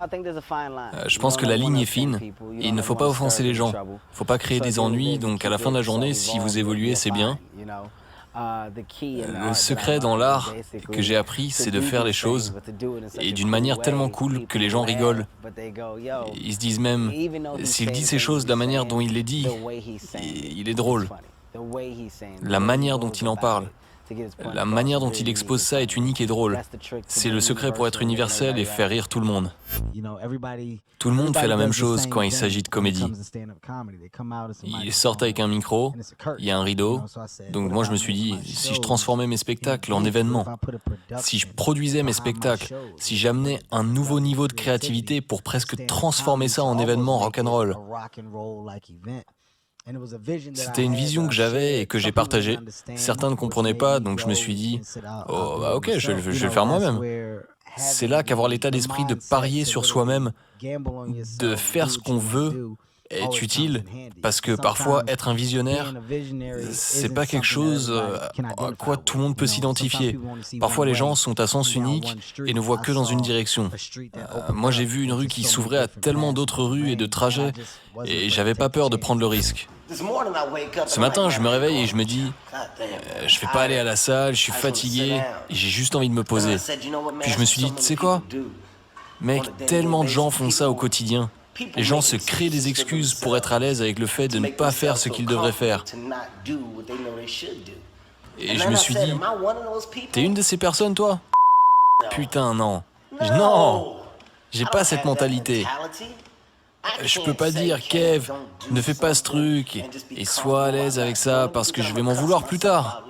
Je pense que la ligne est fine et il ne faut pas offenser les gens. Il ne faut pas créer des ennuis, donc à la fin de la journée, si vous évoluez, c'est bien. Le secret dans l'art que j'ai appris, c'est de faire les choses et d'une manière tellement cool que les gens rigolent. Ils se disent même, s'il dit ces choses de la manière dont il les dit, il est drôle. La manière dont il en parle, la manière dont il expose ça est unique et drôle. C'est le secret pour être universel et faire rire tout le monde. Tout le monde fait la même chose quand il s'agit de comédie. Ils sortent avec un micro, il y a un rideau. Donc moi je me suis dit, si je transformais mes spectacles en événements, si je produisais mes spectacles, si j'amenais un nouveau niveau de créativité pour presque transformer ça en événement rock'n'roll. C'était une vision que j'avais et que j'ai partagée. Certains ne comprenaient pas, donc je me suis dit, oh bah ok, je vais le faire moi-même. C'est là qu'avoir l'état d'esprit de parier sur soi-même, de faire ce qu'on veut, est utile, parce que parfois être un visionnaire, c'est pas quelque chose à quoi tout le monde peut s'identifier. Parfois les gens sont à sens unique et ne voient que dans une direction. Moi j'ai vu une rue qui s'ouvrait à tellement d'autres rues et de trajets, et j'avais pas peur de prendre le risque. Ce matin, je me réveille et je me dis, je vais pas aller à la salle, je suis fatigué, et j'ai juste envie de me poser. Puis je me suis dit, tu sais quoi? Mec, tellement de gens font ça au quotidien. Les gens se créent des excuses pour être à l'aise avec le fait de ne pas faire ce qu'ils devraient faire. Et je me suis dit, t'es une de ces personnes, toi? Putain, non. Non! J'ai pas cette mentalité. Je peux pas dire, Kev, ne fais pas ce truc et sois à l'aise avec ça parce que je vais m'en vouloir plus tard.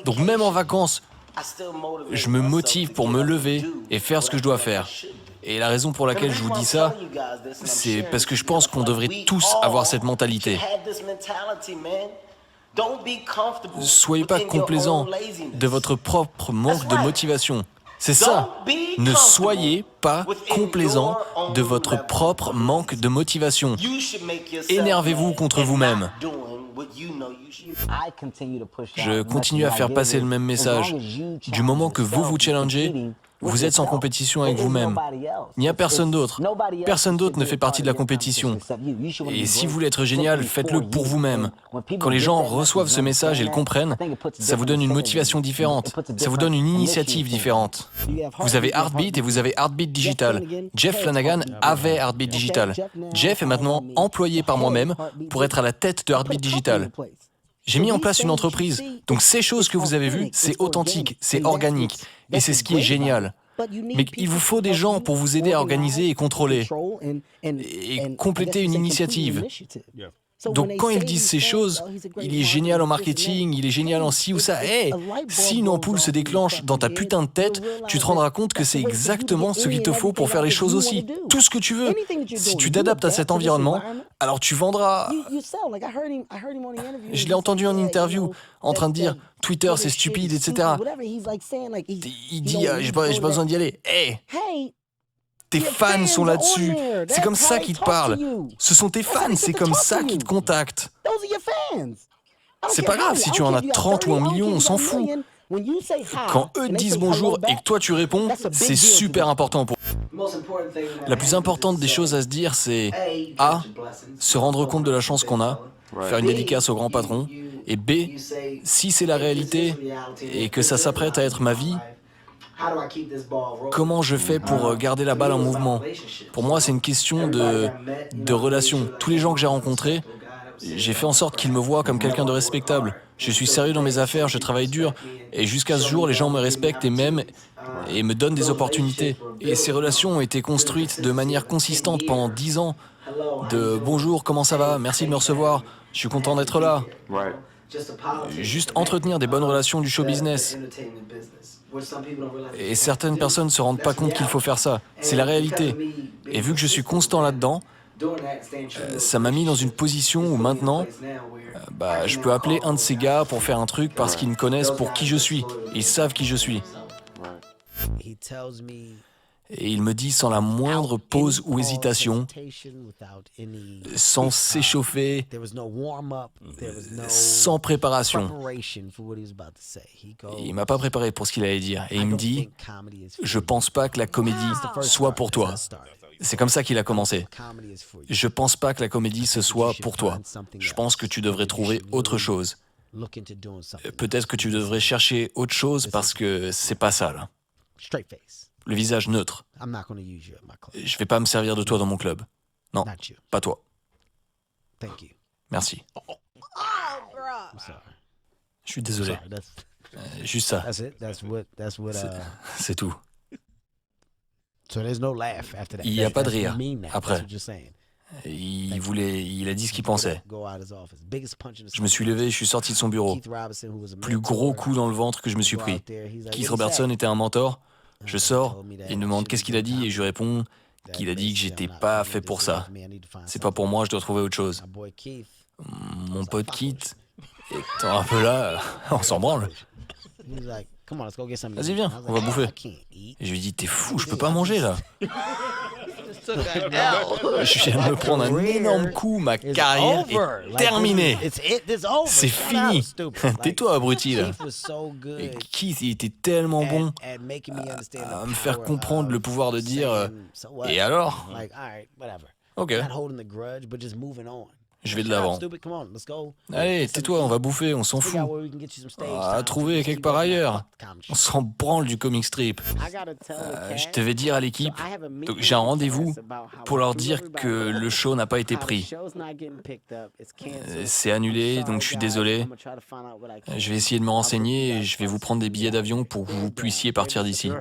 Donc même en vacances, je me motive pour me lever et faire ce que je dois faire. Et la raison pour laquelle je vous dis ça, c'est parce que je pense qu'on devrait tous avoir cette mentalité. Soyez pas complaisant de votre propre manque de motivation. C'est ça. Ne soyez pas complaisant de votre propre manque de motivation. Énervez-vous contre vous-même. Je continue à faire passer le même message. Du moment que vous vous challengez, vous êtes en compétition avec vous-même. Il n'y a personne d'autre. Personne d'autre ne fait partie de la compétition. Et si vous voulez être génial, faites-le pour vous-même. Quand les gens reçoivent ce message et le comprennent, ça vous donne une motivation différente. Ça vous donne une initiative différente. Vous avez Heartbeat et vous avez Heartbeat Digital. Jeff Flanagan avait Heartbeat Digital. Jeff est maintenant employé par moi-même pour être à la tête de Heartbeat Digital. J'ai mis en place une entreprise. Donc ces choses que vous avez vues, c'est authentique, c'est organique. Et c'est ce qui est génial. Mais il vous faut des gens pour vous aider à organiser et contrôler. Et compléter une initiative. Donc quand ils disent ces choses, il est génial en marketing, il est génial en ci ou ça. Hey, si une ampoule se déclenche dans ta putain de tête, tu te rendras compte que c'est exactement ce qu'il te faut pour faire les choses aussi. Tout ce que tu veux. Si tu t'adaptes à cet environnement, alors tu vendras. Je l'ai entendu en interview, en train de dire Twitter c'est stupide, etc. Il dit j'ai pas besoin d'y aller. Hey, tes fans sont là-dessus. C'est comme ça qu'ils te parlent. Ce sont tes fans, c'est comme ça qu'ils te contactent. C'est pas grave si tu en as 30 ou 1 million, on s'en fout. Quand eux te disent bonjour et que toi tu réponds, c'est super important pour eux. La plus importante des choses à se dire, c'est A, se rendre compte de la chance qu'on a, faire une dédicace au grand patron, et B, si c'est la réalité et que ça s'apprête à être ma vie, comment je fais pour garder la balle en mouvement? Pour moi, c'est une question de relation. Tous les gens que j'ai rencontrés, j'ai fait en sorte qu'ils me voient comme quelqu'un de respectable. Je suis sérieux dans mes affaires, je travaille dur, et jusqu'à ce jour, les gens me respectent et m'aiment et me donnent des opportunités. Et ces relations ont été construites de manière consistante pendant 10 ans. De bonjour, comment ça va? Merci de me recevoir. Je suis content d'être là. Juste entretenir des bonnes relations du show business. Et certaines personnes ne se rendent pas compte qu'il faut faire ça. C'est la réalité. Et vu que je suis constant là-dedans, ça m'a mis dans une position où maintenant, je peux appeler un de ces gars pour faire un truc parce qu'ils me connaissent pour qui je suis. Ils savent qui je suis. Et il me dit sans la moindre pause ou hésitation, sans s'échauffer, sans préparation. Il ne m'a pas préparé pour ce qu'il allait dire. Et il me dit, je pense pas que la comédie soit pour toi. C'est comme ça qu'il a commencé. Je pense pas que la comédie ce soit pour toi. Je pense que tu devrais trouver autre chose. Peut-être que tu devrais chercher autre chose parce que c'est pas ça, là. Le visage neutre. Je vais pas me servir de toi dans mon club. Non, pas toi. Merci. Je suis désolé. Juste ça. C'est tout. Il n'y a pas de rire après. Il a dit ce qu'il pensait. Je me suis levé et je suis sorti de son bureau. Plus gros coup dans le ventre que je me suis pris. Keith Robertson était un mentor. Je sors, il me demande qu'est-ce qu'il a dit et je lui réponds qu'il a dit que j'étais pas fait pour ça. C'est pas pour moi, je dois trouver autre chose. Mon pote Keith étant un peu là, on s'en branle. Vas-y viens, on va bouffer. Et je lui dis t'es fou, je peux pas manger là. Je viens de me prendre un énorme coup, ma carrière est terminée. C'est fini. Tais-toi, abruti, là. Et Keith, il était tellement bon à me faire comprendre le pouvoir de dire « Et alors ?» Ok. Je vais de l'avant. Allez, tais-toi, on va bouffer, on s'en fout. À trouver quelque part ailleurs. On s'en branle du comic strip. Je devais dire à l'équipe, donc j'ai un rendez-vous pour leur dire que le show n'a pas été pris. C'est annulé, donc je suis désolé. Je vais essayer de me renseigner et je vais vous prendre des billets d'avion pour que vous puissiez partir d'ici.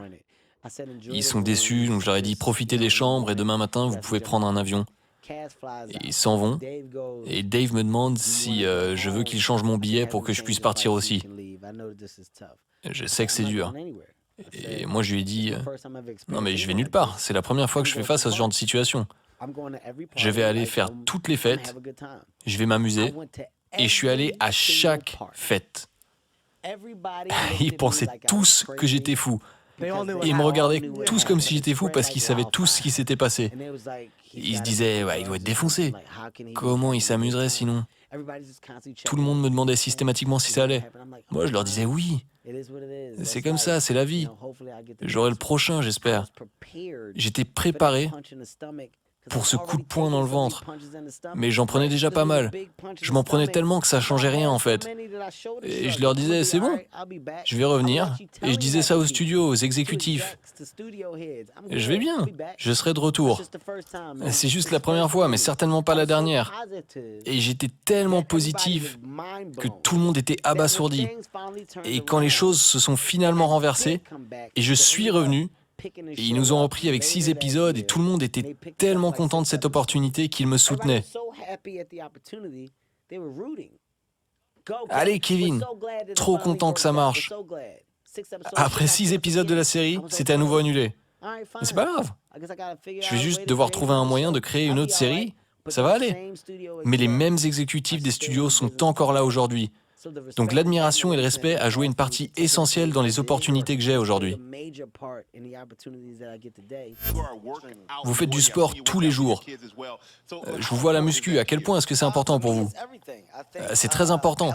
Ils sont déçus, donc je leur ai dit profitez des chambres et demain matin vous pouvez prendre un avion. Ils s'en vont et Dave me demande si je veux qu'il change mon billet pour que je puisse partir aussi. Je sais que c'est dur. Et moi je lui ai dit non mais je vais nulle part, c'est la première fois que je fais face à ce genre de situation. Je vais aller faire toutes les fêtes, je vais m'amuser et je suis allé à chaque fête. Ils pensaient tous que j'étais fou. Ils me regardaient tous comme si j'étais fou parce qu'ils savaient tous ce qui s'était passé. Ils se disaient, ouais, il doit être défoncé. Comment il s'amuserait sinon? Tout le monde me demandait systématiquement si ça allait. Moi, je leur disais oui. C'est comme ça, c'est la vie. J'aurai le prochain, j'espère. J'étais préparé pour ce coup de poing dans le ventre. Mais j'en prenais déjà pas mal. Je m'en prenais tellement que ça changeait rien en fait. Et je leur disais, c'est bon, je vais revenir. Et je disais ça au studio, aux exécutifs. Je vais bien, je serai de retour. C'est juste la première fois, mais certainement pas la dernière. Et j'étais tellement positif que tout le monde était abasourdi. Et quand les choses se sont finalement renversées, et je suis revenu, et ils nous ont repris avec 6 épisodes et tout le monde était tellement content de cette opportunité qu'ils me soutenaient. Allez Kevin, trop content que ça marche. Après 6 épisodes de la série, c'était à nouveau annulé. Mais c'est pas grave. Je vais juste devoir trouver un moyen de créer une autre série. Ça va aller. Mais les mêmes exécutifs des studios sont encore là aujourd'hui. Donc l'admiration et le respect a joué une partie essentielle dans les opportunités que j'ai aujourd'hui. Vous faites du sport tous les jours. Je vous vois à la muscu. À quel point est-ce que c'est important pour vous? C'est très important.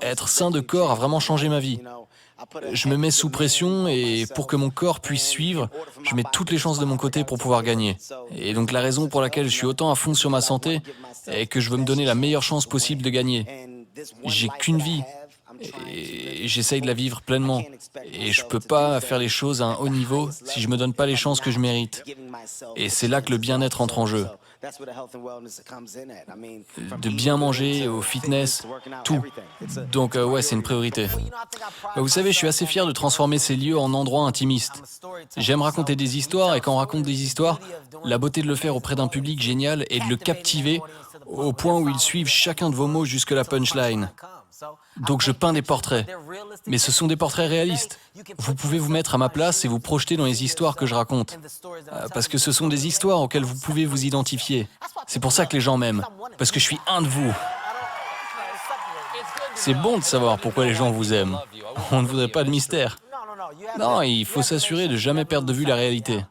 Être sain de corps a vraiment changé ma vie. Je me mets sous pression et pour que mon corps puisse suivre, je mets toutes les chances de mon côté pour pouvoir gagner. Et donc la raison pour laquelle je suis autant à fond sur ma santé est que je veux me donner la meilleure chance possible de gagner. J'ai qu'une vie et j'essaye de la vivre pleinement. Et je peux pas faire les choses à un haut niveau si je me donne pas les chances que je mérite. Et c'est là que le bien-être entre en jeu. De bien manger, au fitness, tout. Donc ouais, c'est une priorité. Vous savez, je suis assez fier de transformer ces lieux en endroits intimistes. J'aime raconter des histoires et quand on raconte des histoires, la beauté de le faire auprès d'un public génial est de le captiver au point où ils suivent chacun de vos mots jusque la punchline. Donc je peins des portraits, mais ce sont des portraits réalistes. Vous pouvez vous mettre à ma place et vous projeter dans les histoires que je raconte. Parce que ce sont des histoires auxquelles vous pouvez vous identifier. C'est pour ça que les gens m'aiment, parce que je suis un de vous. C'est bon de savoir pourquoi les gens vous aiment. On ne voudrait pas de mystère. Non, il faut s'assurer de jamais perdre de vue la réalité.